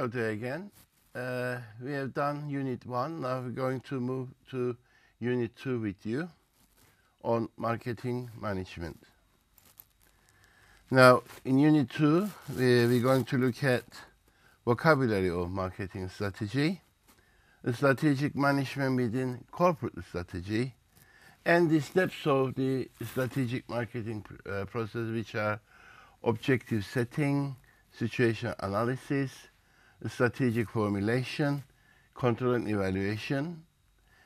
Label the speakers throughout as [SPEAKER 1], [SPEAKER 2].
[SPEAKER 1] Hello there again. We have done Unit 1. Now we're going to move to Unit 2 with you on marketing management. Now, in Unit 2, we're going to look at vocabulary of marketing strategy, strategic management within corporate strategy, and the steps of the strategic marketing process, which are objective setting, situation analysis, strategic formulation, control and evaluation.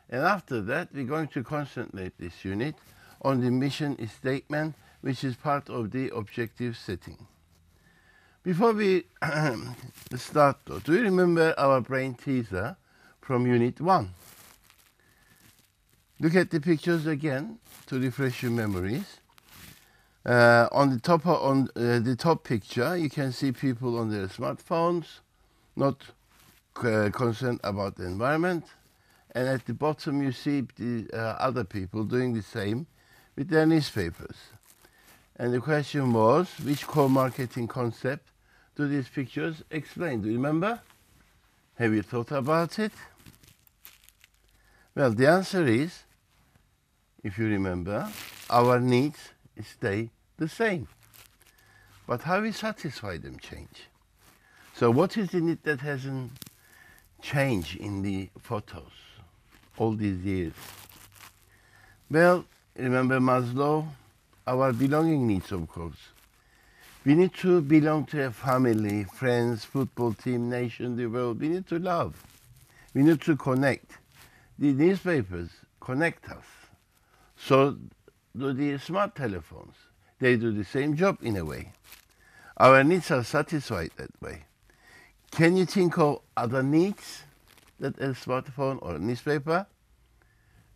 [SPEAKER 1] And after that, we're going to concentrate this unit on the mission statement, which is part of the objective setting. Before we start though, do you remember our brain teaser from Unit 1? Look at the pictures again to refresh your memories. On the top picture, you can see people on their smartphones, not concerned about the environment. And at the bottom, you see the other people doing the same with their newspapers. And the question was, which core marketing concept do these pictures explain? Do you remember? Have you thought about it? Well, the answer is, if you remember, our needs stay the same. But how we satisfy them change. So what is the need that hasn't changed in the photos all these years? Well, remember Maslow? Our belonging needs, of course. We need to belong to a family, friends, football team, nation, the world. We need to love. We need to connect. The newspapers connect us. So do the smart telephones. They do the same job in a way. Our needs are satisfied that way. Can you think of other needs that a smartphone or a newspaper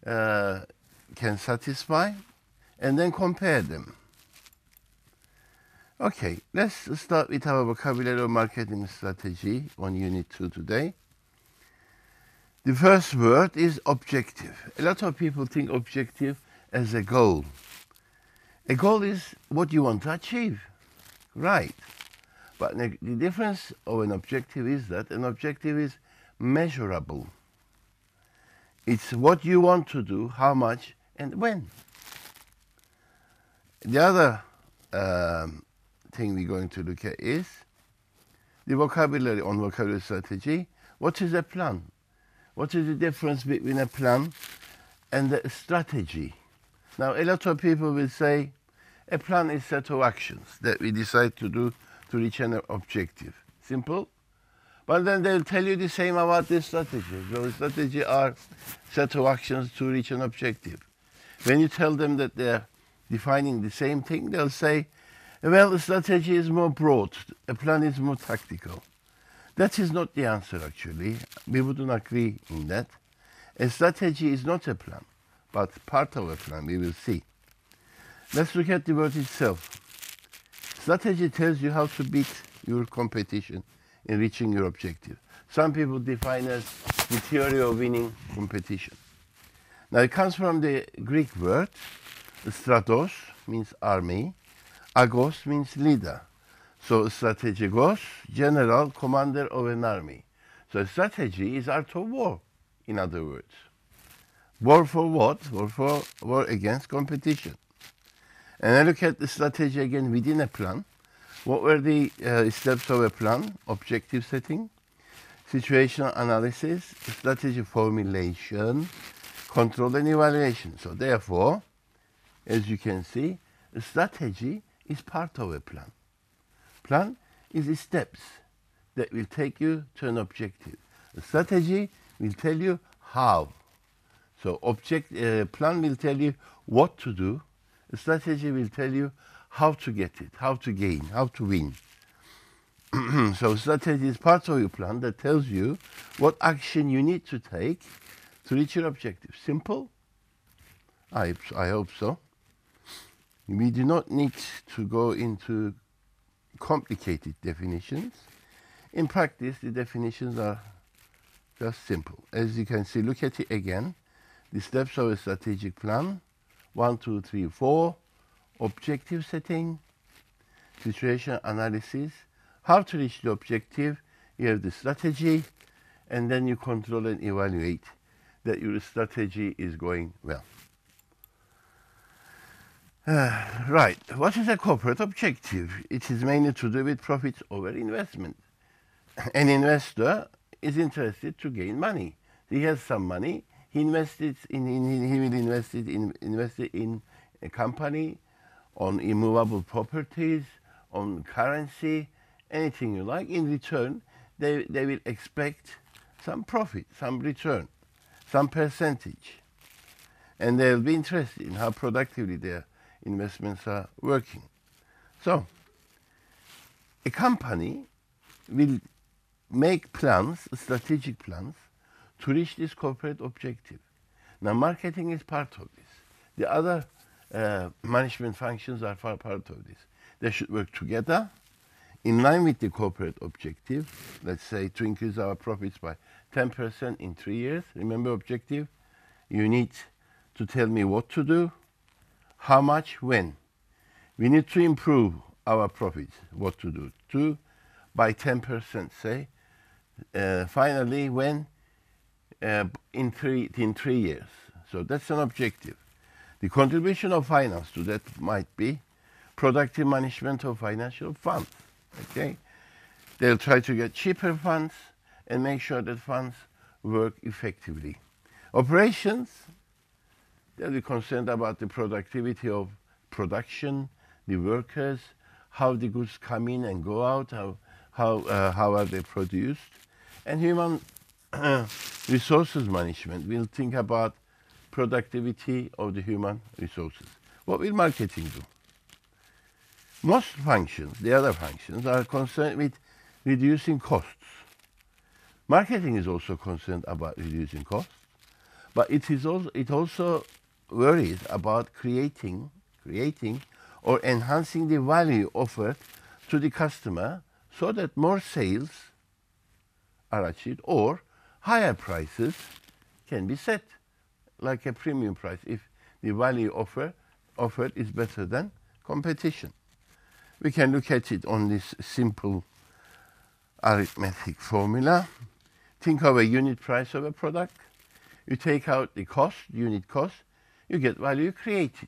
[SPEAKER 1] can satisfy? And then compare them. Okay, let's start with our vocabulary of marketing strategy on Unit 2 today. The first word is objective. A lot of people think objective as a goal. A goal is what you want to achieve, right? But the difference of an objective is that an objective is measurable. It's what you want to do, how much, and when. The other thing we're going to look at is the vocabulary on vocabulary strategy. What is a plan? What is the difference between a plan and a strategy? Now, a lot of people will say a plan is a set of actions that we decide to do to reach an objective. Simple. But then they'll tell you the same about the strategy. So strategy are set of actions to reach an objective. When you tell them that they're defining the same thing, they'll say, well, the strategy is more broad, a plan is more tactical. That is not the answer, actually. We wouldn't agree in that. A strategy is not a plan, but part of a plan, we will see. Let's look at the word itself. Strategy tells you how to beat your competition in reaching your objective. Some people define as the theory of winning competition. Now, it comes from the Greek word. Stratos means army. Agos means leader. So strategos, general, commander of an army. So strategy is art of war, in other words. War for what? War against competition. And I look at the strategy again within a plan. What were the steps of a plan? Objective setting, situation analysis, strategy formulation, control and evaluation. So therefore, as you can see, a strategy is part of a plan. Plan is the steps that will take you to an objective. A strategy will tell you how. So plan will tell you what to do. A strategy will tell you how to get it, how to gain, how to win. So strategy is part of your plan that tells you what action you need to take to reach your objective. Simple? I hope so. We do not need to go into complicated definitions. In practice, the definitions are just simple. As you can see, look at it again. The steps of a strategic plan, 1, 2, 3, 4, objective setting, situation analysis, how to reach the objective, You have the strategy, and then you control and evaluate that your strategy is going well. Right. What is a corporate objective? It is mainly to do with profits over investment. An investor is interested to gain money. He has some money. He will invest it in a company, on immovable properties, on currency, anything you like. In return, they will expect some profit, some return, some percentage. And they'll be interested in how productively their investments are working. So, a company will make plans, strategic plans, to reach this corporate objective. Now, marketing is part of this. The other management functions are part of this. They should work together in line with the corporate objective. Let's say to increase our profits by 10% in 3 years. Remember objective? You need to tell me what to do, how much, when. We need to improve our profits, what to do. By 10%, say. Finally, when? In 3 years. So that's an objective. The contribution of finance to that might be productive management of financial funds. Okay? They'll try to get cheaper funds and make sure that funds work effectively. Operations, they'll be concerned about the productivity of production, the workers, how the goods come in and go out, how are they produced. And human resources management will think about productivity of the human resources. What will marketing do? Most functions, the other functions, are concerned with reducing costs. Marketing is also concerned about reducing costs, but it also worries about creating or enhancing the value offered to the customer so that more sales are achieved or higher prices can be set, like a premium price if the value offered is better than competition. We can look at it on this simple arithmetic formula. Think of a unit price of a product. You take out the cost, unit cost, you get value created.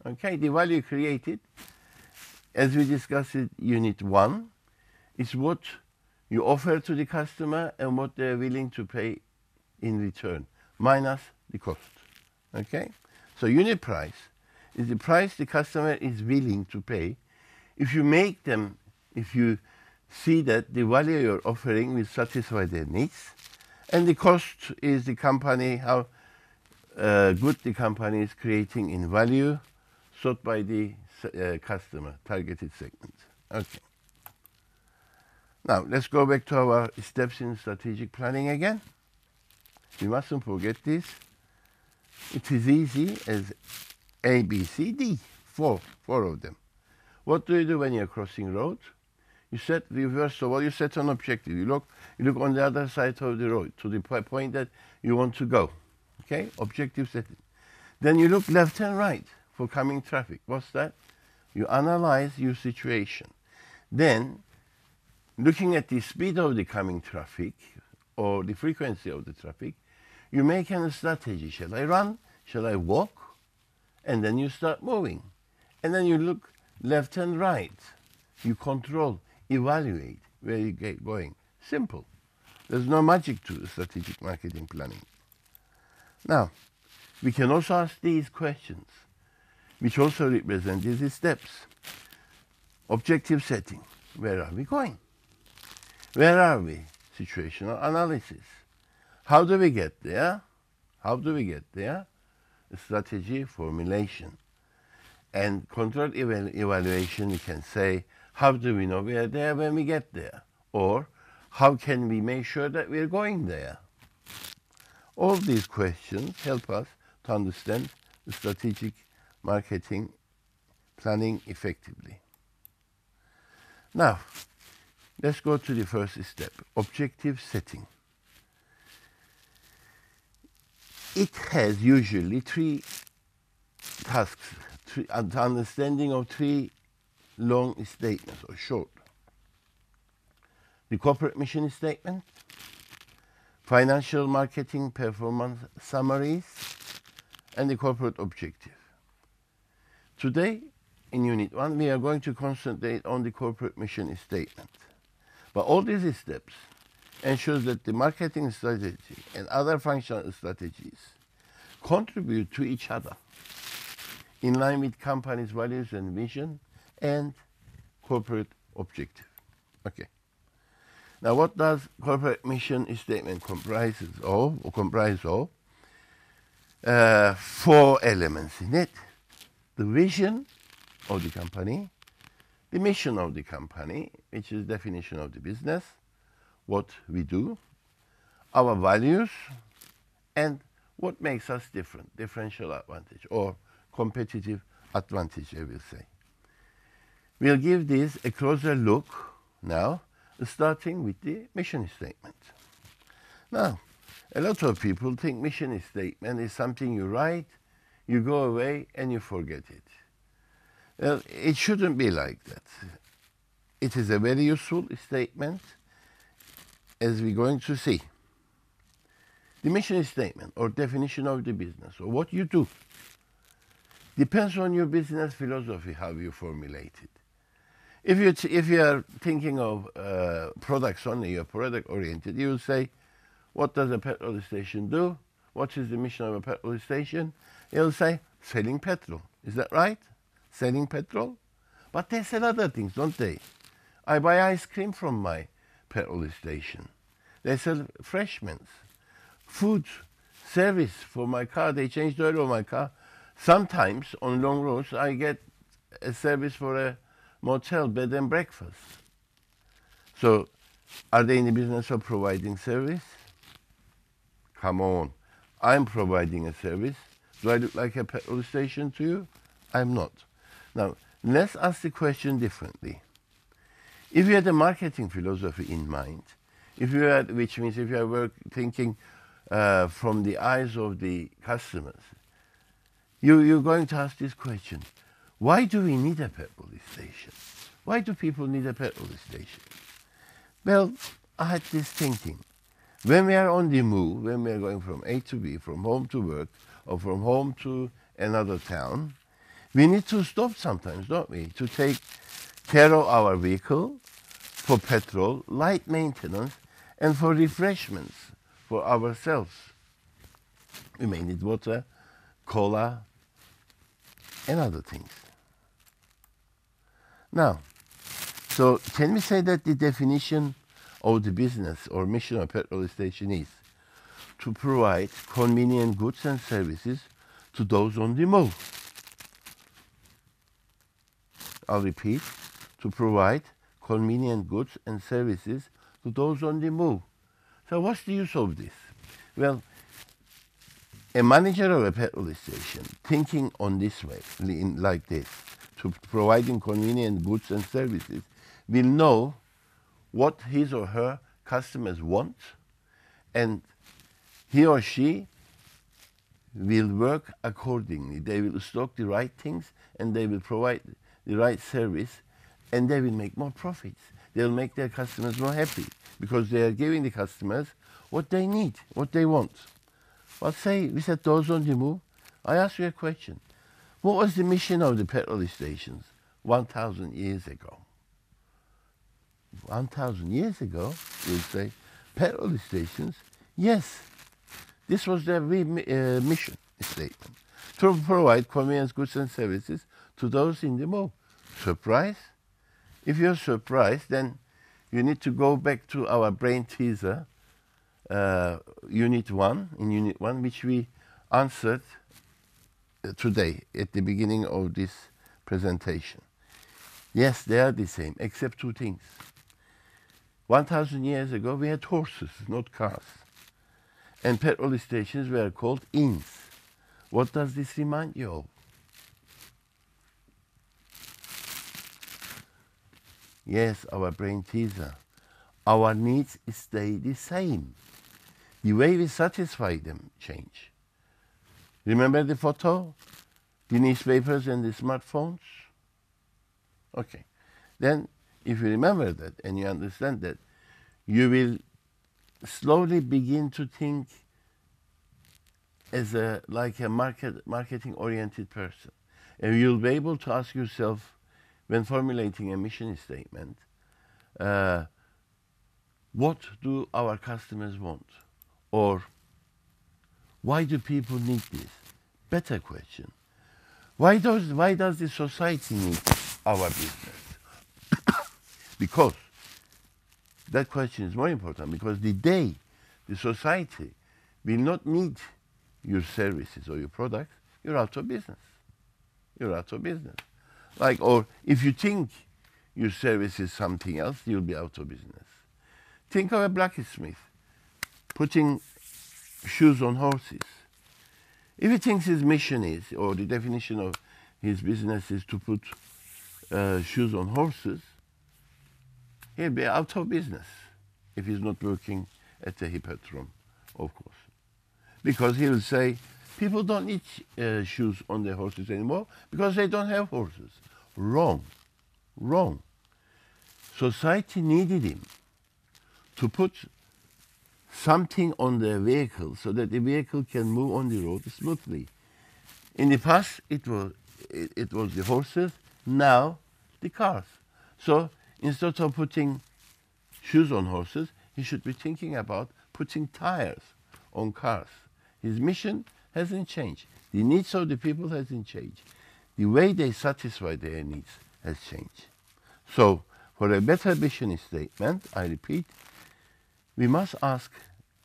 [SPEAKER 1] Okay, the value created, as we discussed in Unit 1, is what you offer to the customer and what they're willing to pay in return, minus the cost. Okay? So unit price is the price the customer is willing to pay if you see that the value you're offering will satisfy their needs, and the cost is the company, how good the company is creating in value sought by the customer, targeted segment. Okay. Now, let's go back to our steps in strategic planning again. We mustn't forget this. It is easy as A, B, C, D, four of them. What do you do when you're crossing road? First of all, you set an objective. You look on the other side of the road to the point that you want to go. Okay? Objective setting. Then you look left and right for coming traffic. What's that? You analyze your situation. Then, looking at the speed of the coming traffic or the frequency of the traffic, you make a strategy. Shall I run? Shall I walk? And then you start moving. And then you look left and right. You control, evaluate where you get going. Simple. There's no magic to strategic marketing planning. Now, we can also ask these questions, which also represent these steps. Objective setting. Where are we going? Where are we? Situational analysis. How do we get there? Strategy formulation. And controlled evaluation, we can say, how do we know we are there when we get there? Or how can we make sure that we are going there? All these questions help us to understand the strategic marketing planning effectively. Now, let's go to the first step, objective setting. It has usually 3 tasks, the understanding of 3 long statements or short. the corporate mission statement, financial marketing performance summaries, and the corporate objective. Today, in Unit 1, we are going to concentrate on the corporate mission statement. But all these steps ensures that the marketing strategy and other functional strategies contribute to each other in line with company's values and vision and corporate objective. Okay. Now, what does corporate mission statement comprise of? 4 elements in it. The vision of the company, the mission of the company, which is definition of the business, what we do, our values, and what makes us different, differential advantage or competitive advantage, I will say. We'll give this a closer look now, starting with the mission statement. Now, a lot of people think mission statement is something you write, you go away, and you forget it. Well, it shouldn't be like that. It is a very useful statement, as we're going to see. The mission statement or definition of the business or what you do depends on your business philosophy, how you formulate it. If you are thinking of products only, you're product oriented, you will say, what does a petrol station do? What is the mission of a petrol station? You'll say, selling petrol. Is that right? Selling petrol? But they sell other things, don't they? I buy ice cream from my petrol station. They sell refreshments, food, service for my car. They change the oil of my car. Sometimes on long roads, I get a service for a motel, bed and breakfast. So are they in the business of providing service? Come on. I'm providing a service. Do I look like a petrol station to you? I'm not. Now, let's ask the question differently. If you had a marketing philosophy in mind, which means if you are thinking from the eyes of the customers, you're going to ask this question. Why do we need a petrol station? Why do people need a petrol station? Well, I had this thinking. When we are on the move, when we are going from A to B, from home to work, or from home to another town, we need to stop sometimes, don't we? To take care of our vehicle, for petrol, light maintenance, and for refreshments for ourselves. We may need water, cola, and other things. Now, so can we say that the definition of the business or mission of a petrol station is to provide convenient goods and services to those on the move? I'll repeat, to provide convenient goods and services to those on the move. So what's the use of this? Well, a manager of a petrol station thinking on this way, like this, to providing convenient goods and services, will know what his or her customers want, and he or she will work accordingly. They will stock the right things and they will provide the right service, and they will make more profits. They'll make their customers more happy because they are giving the customers what they need, what they want. Well, say we said those on the move. I ask you a question. What was the mission of the petrol stations 1,000 years ago? 1,000 years ago, we'll say, petrol stations, yes, this was their mission statement, to provide convenience, goods and services to those in the move. Surprise? If you're surprised, then you need to go back to our brain teaser, Unit 1, which we answered today at the beginning of this presentation. Yes, they are the same, except 2 things. 1,000 years ago, we had horses, not cars. And petrol stations were called inns. What does this remind you of? Yes, our brain teaser. Our needs stay the same. The way we satisfy them change. Remember the photo? The newspapers and the smartphones? Okay. Then, if you remember that and you understand that, you will slowly begin to think as like a marketing oriented person. And you'll be able to ask yourself, when formulating a mission statement, what do our customers want? Or why do people need this? Better question. Why does the society need our business? Because that question is more important, because the day the society will not need your services or your products, you're out of business. You're out of business. Like, or if you think your service is something else, you'll be out of business. Think of a blacksmith putting shoes on horses. If he thinks his mission is, or the definition of his business is to put shoes on horses, he'll be out of business if he's not working at the hippodrome, of course. Because he will say, people don't need shoes on their horses anymore because they don't have horses. Wrong. Wrong. Society needed him to put something on the vehicle so that the vehicle can move on the road smoothly. In the past, it was the horses, now the cars. So instead of putting shoes on horses, he should be thinking about putting tires on cars. His mission hasn't changed. The needs of the people hasn't changed. The way they satisfy their needs has changed. So for a better mission statement, I repeat, we must ask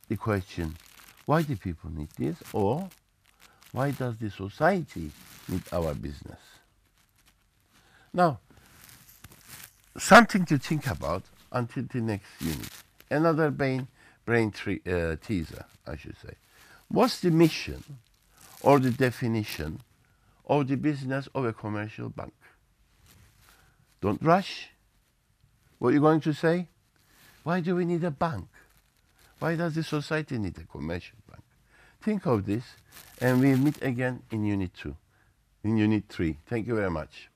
[SPEAKER 1] the question, why do people need this? Or why does the society need our business? Now, something to think about until the next unit. Another brain teaser, I should say. What's the mission or the definition of the business of a commercial bank? Don't rush. What are you going to say? Why do we need a bank? Why does the society need a commercial bank? Think of this, and we'll meet again in Unit 2, in Unit 3. Thank you very much.